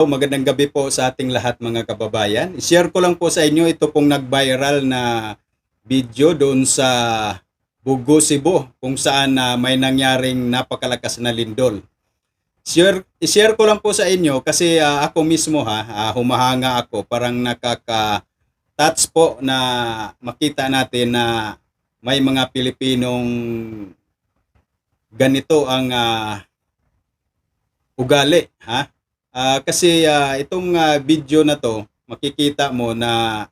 Magandang gabi po sa ating lahat mga kababayan. I-share ko lang po sa inyo ito pong nag-viral na video doon sa Bugo, Cebu kung saan may nangyaring napakalakas na lindol. I-share ko lang po sa inyo kasi ako mismo humahanga ako, parang nakaka-touch po na makita natin na may mga Pilipinong ganito ang ugali, kasi itong video na to, makikita mo na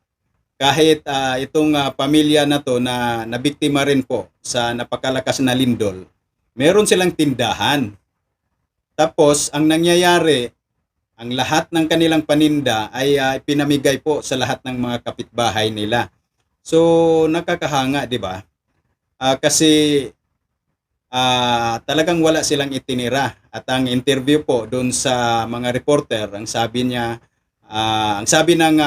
kahit itong pamilya na to na nabiktima rin po sa napakalakas na lindol, meron silang tindahan. Tapos ang nangyayari, ang lahat ng kanilang paninda ay pinamigay po sa lahat ng mga kapitbahay nila. So nakakahanga, 'di ba? Kasi talagang wala silang itinira. At ang interview po doon sa mga reporter, ang sabi niya, ang sabi ng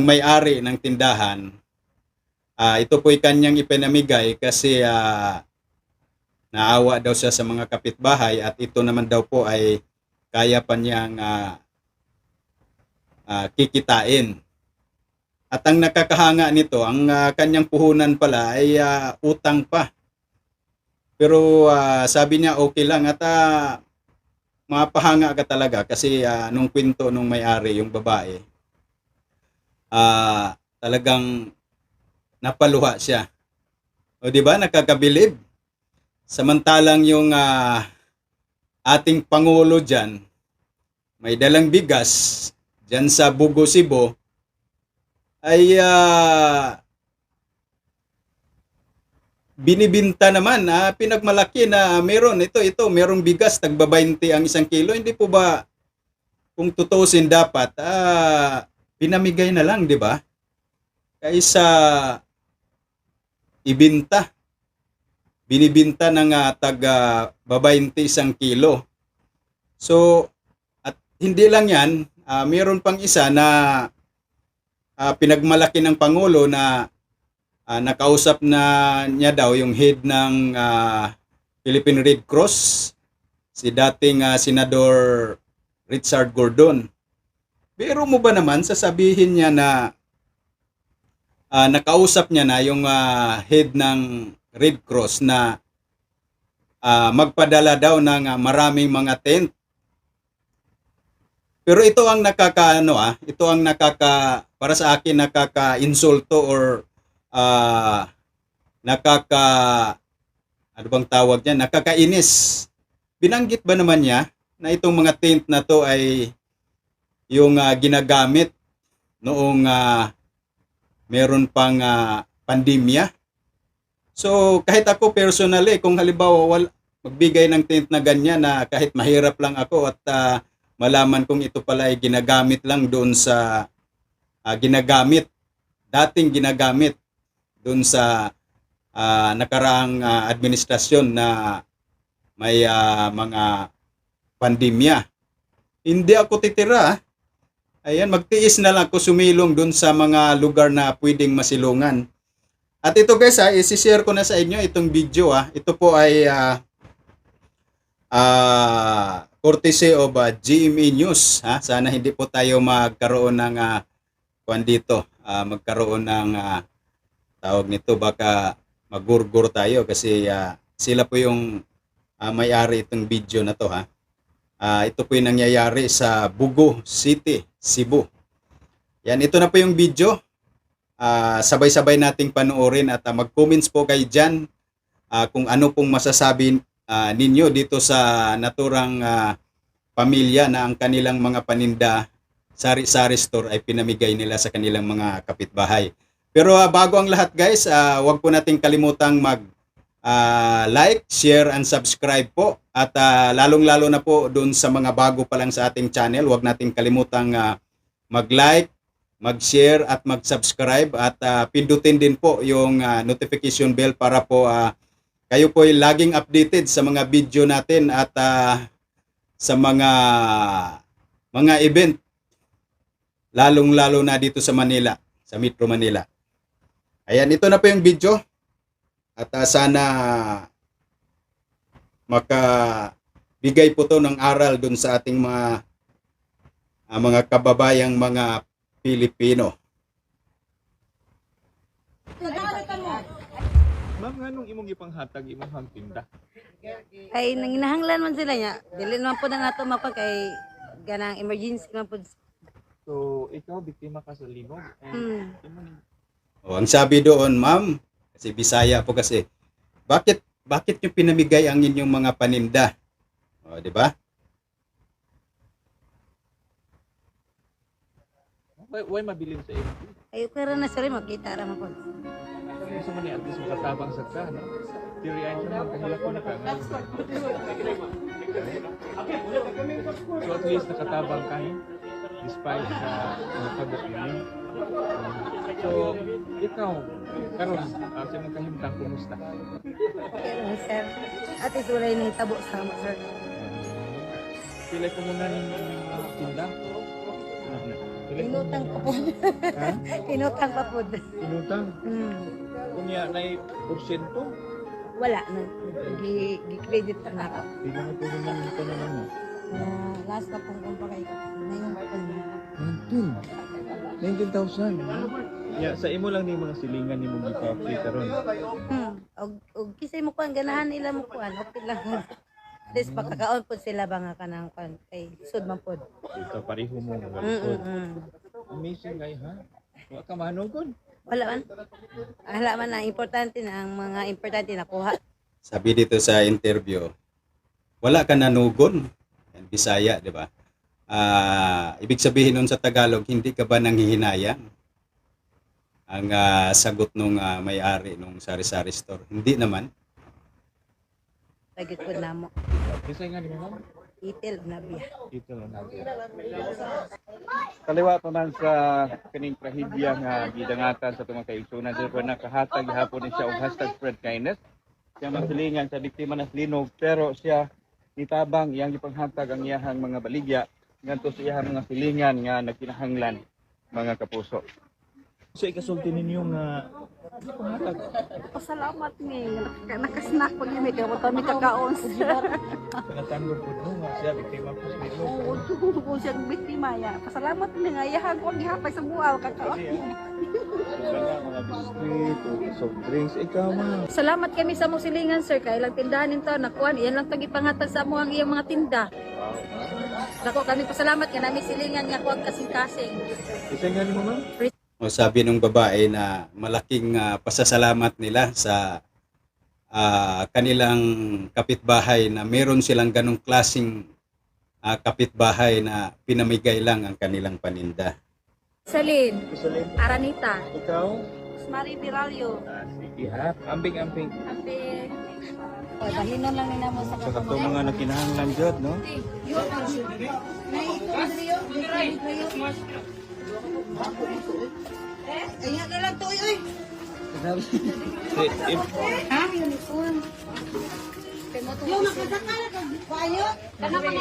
may-ari ng tindahan, ito po'y kanyang ipinamigay kasi naawa daw siya sa mga kapitbahay at ito naman daw po ay kaya pa niyang kikitain. At ang nakakahanga nito, ang kanyang puhunan pala ay utang pa. Pero sabi niya okay lang at mapahanga ka talaga kasi nung kwento nung may-ari, yung babae, talagang napaluha siya. O di ba, nakakabilib? Samantalang yung ating Pangulo dyan, may dalang bigas dyan sa Bugo, Cebu, ay binibinta naman, pinagmalaki na meron merong bigas tagba 20 ang 1 kilo. Hindi po ba, kung tutusin dapat, pinamigay na lang, di ba? Kaysa ibinta. Binibinta ng taga 20 1 kilo. So, at hindi lang yan, meron pang isa na pinagmalaki ng Pangulo na nakausap na niya daw yung head ng Philippine Red Cross, si dating Senador Richard Gordon. Pero mo ba naman sasabihin niya na nakausap niya na yung head ng Red Cross na magpadala daw ng maraming mga tent. Pero ito ang ito ang para sa akin nakaka-insulto or ano bang tawag niya, nakakainis. Binanggit ba naman niya na itong mga tent na to ay yung ginagamit noong meron pang pandemya? So kahit ako personally, kung halimbawa magbigay ng tent na ganyan na kahit mahirap lang ako at malaman kong ito pala ay ginagamit lang doon sa dating ginagamit doon sa nakaraang administrasyon na may mga pandemya. Hindi ako titira. Ayan, magtiis na lang ako sumilong doon sa mga lugar na pwedeng masilungan. At ito guys, isi-share ko na sa inyo itong video. Ito po ay courtesy of GMA News. Sana hindi po tayo magkaroon ng magkaroon ng tawag nito, baka magurgur tayo kasi sila po yung may-ari itong video na to. Ito po yung nangyayari sa Bugo City, Cebu. Yan, ito na po yung video. Sabay-sabay nating panoorin at mag-comments po kayo dyan kung ano pong masasabi ninyo dito sa naturang pamilya na ang kanilang mga paninda sari-sari store ay pinamigay nila sa kanilang mga kapitbahay. Pero bago ang lahat guys, huwag po nating kalimutang like, share, and subscribe po. At lalong-lalo na po doon sa mga bago pa lang sa ating channel, huwag nating kalimutang mag-like, mag-share at mag-subscribe. At pindutin din po yung notification bell para po kayo po ay laging updated sa mga video natin at sa mga event, lalong-lalo na dito sa Manila, sa Metro Manila. Ayan, ito na po yung video. At sana makabigay po to ng aral dun sa ating mga mga kababayang mga Pilipino. Ma'am, anong imong ipanghatag imong hangtinda? Ay nanginahanglan man sila niya. Dili naman po na nato mapag kay ganang emergency man po. So, ikaw biktima ka sa linog. Hmm. O, ang sabi doon, ma'am, kasi Bisaya po kasi, bakit nyo pinamigay ang inyong mga paninda? O, di ba? Why mabilin sa iyo? Ay pero na sila makita ra man po. Gusto mo ni at least makatabang sa ka, no? Tiriyan siya magkahila ko na ka. So at least nakatabang ka despite sa nakabot ninyo. So, ikaw, karon sa imong kahimtang, kumusta? Pero sir, at least wala na hitabo sa mo sir. Pila ko muna ng tinda? Inutang pa po. Ha? Inutang pa po. Inutang? Hmm. Kunya na porsyento? Wala na. Gi-credit na ako. Pila na po naman ito naman mo? Last na pong kumpa kay na yung 19,000. Yeah, sa imo lang ni mga silingan ni mong ipapay karon. Og kisay mo kuan ganahan nila mo kuan okay lang. Des pagkakaon po sila ba nga kanang kuan kay sud man pod. Ito pareho mo walsod. Amazing guy ha. Wa ka manugod. Wala man. Wala man na importante na ang mga importante na kuha. Sabi dito sa interview, wala ka nanugon. Yan, Bisaya, di ba? Ibig sabihin nun sa Tagalog, hindi ka ba nanghihinayang? Ang sagot nung may-ari nung sari-sari store. Hindi naman. Lagi ko na mo. Kisay nga ni mo. Itil na biya. Ito lang natin. Kaliwa pa man sa kaning trahedya nga gidangatan sa mga kaigsunan sa nakahatag gihapon ni siya og #spreadkindness. Siya masilingan sa biktima ng linog pero siya nitabang iyang gipanghatag ang iyahang mga baligya ngadto sa iyahang mga silingan nga nagkinahanglan mga kapuso. So ikasulti ninyo nga panghatag. Pasalamat ni nakasnack pag mi ka mo mi kakaon. Pinatanggap po mo nga siya biktima po sa linog. Oo, ko siya biktima ya. Pasalamat ni nga yahan ko gihapay sa buaw kakaon. Mga biskuit o soft drinks ikaw ma. Salamat kami sa mong silingan sir kay lang tindahan nito nakuan iyan lang tagi pangatag sa amo ang iyang mga tinda. Dako kami pasalamat nga nami silingan nga kuan kasing-kasing. Isa nga mo ma'am? O, sabi ng babae na malaking pasasalamat nila sa kanilang kapitbahay na meron silang ganong klasing kapitbahay na pinamigay lang ang kanilang paninda. Salin, Isalin. Aranita, Ikaw? Mari Viralio. Sige ha. Ambing-ambing. Ate. O, dahinon lang nila mo sa Sa kato mga nakinahanglan jud, no? Ayan na lang to, oy. Ha? Uniform. Yung nakasakala ka kayo? Kana man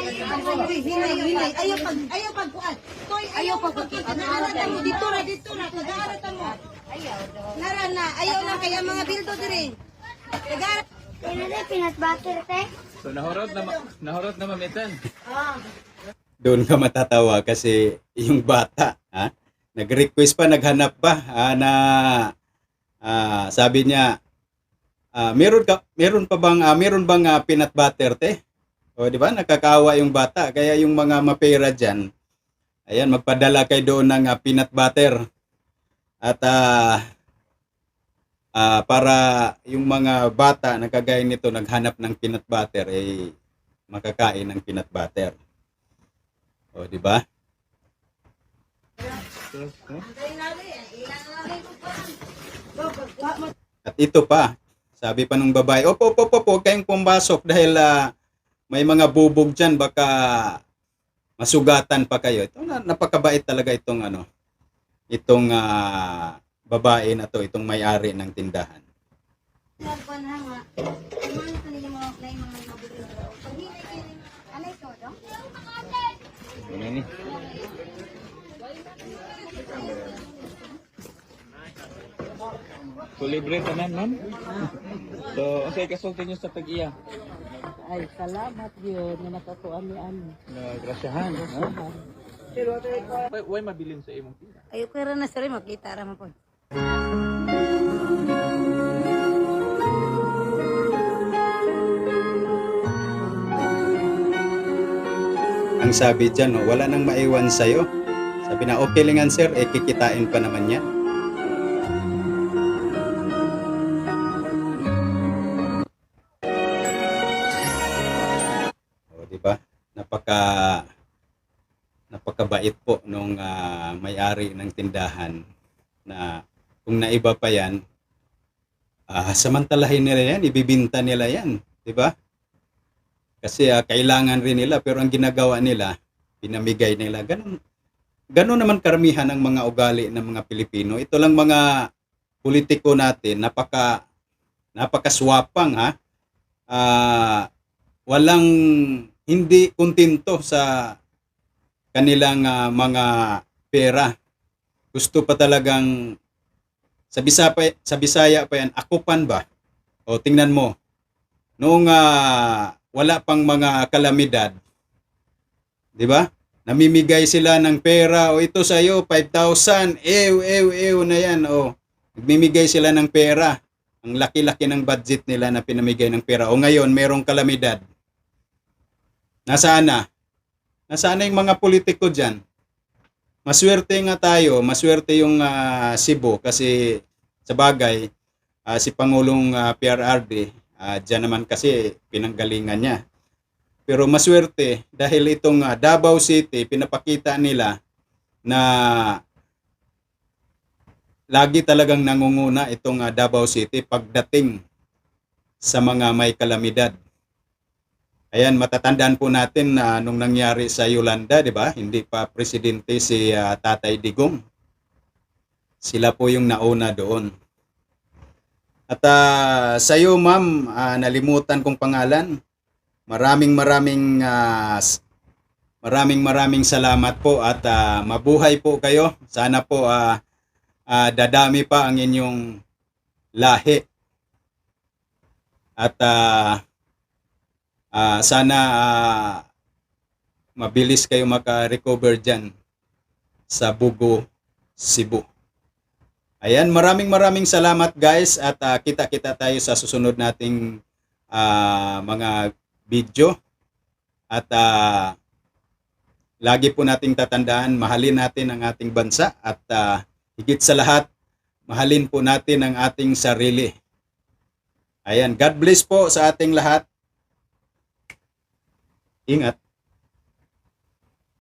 hinay. Ayaw pagkuan. Toy, ayaw pagkuan. Nagaaral mo dito na nagaaral mo. Ayaw do. Nara na, ayaw lang kaya mga bildo dire. Nagaaral. Peanut butter, te. So nahurot na mamitan. Doon ka matatawa kasi yung bata, nag-request pa, naghanap pa na sabi niya, meron bang peanut butter te? O di ba? Nakakaawa yung bata. Kaya yung mga mapera diyan, ayan, magpadala kay doon ng peanut butter. At para yung mga bata na kagaya nito naghanap ng peanut butter ay makakain ng peanut butter. O di ba? At ito pa, sabi pa nung babae, opo, kayong pumasok dahil may mga bubog dyan, baka masugatan pa kayo. Ito napakabait talaga itong babae na to, itong may-ari ng tindahan. Ano ni? So libre tanan, ma'am? So, unsay kasulti niyo sa pag-iya? Ay, salamat yun na natutuan ni Ani. Na grasyahan, ha? Why mabilin sa imong tindahan? Ayo ko rin na sir, makita ra man po. Ang sabi dyan, oh, wala nang maiwan sa'yo. Sabi na, okay lang yan sir, kikitain pa naman yan. O, di ba? Napakabait po nung may-ari ng tindahan na kung naiba pa yan, samantalahin nila yan, ibibinta nila yan, di ba? Kasi kailangan rin nila, pero ang ginagawa nila, pinamigay nila. Ganun naman karamihan ng mga ugali ng mga Pilipino. Ito lang mga politiko natin, napakaswapang ha. Walang hindi kontento sa kanilang mga pera. Gusto pa talagang sa Bisaya pa yan, akupan ba? O tingnan mo, noong wala pang mga kalamidad, di ba? Namimigay sila ng pera, o ito sa'yo, 5,000, ew na yan, o. Nagmimigay sila ng pera. Ang laki-laki ng budget nila na pinamigay ng pera. O ngayon, merong kalamidad. Nasaan na? Nasaan na yung mga politiko dyan? Maswerte nga tayo, maswerte yung Cebu kasi sa bagay, si Pangulong PRRD, dyan naman kasi pinanggalingan niya. Pero maswerte dahil itong Davao City, pinapakita nila na lagi talagang nangunguna itong Davao City pagdating sa mga may kalamidad. Ayan, matatandaan po natin na nung nangyari sa Yolanda, di ba? Hindi pa presidente si Tatay Digong. Sila po yung nauna doon. At sa iyo, ma'am, nalimutan kong pangalan. Maraming salamat po at mabuhay po kayo. Sana po dadami pa ang inyong lahi. At sana mabilis kayo maka-recover dyan sa Bugo, Cebu. Ayan, maraming salamat guys at kita-kita tayo sa susunod nating mga video. At lagi po nating tatandaan, mahalin natin ang ating bansa at higit sa lahat, mahalin po natin ang ating sarili. Ayan, God bless po sa ating lahat. Ingat.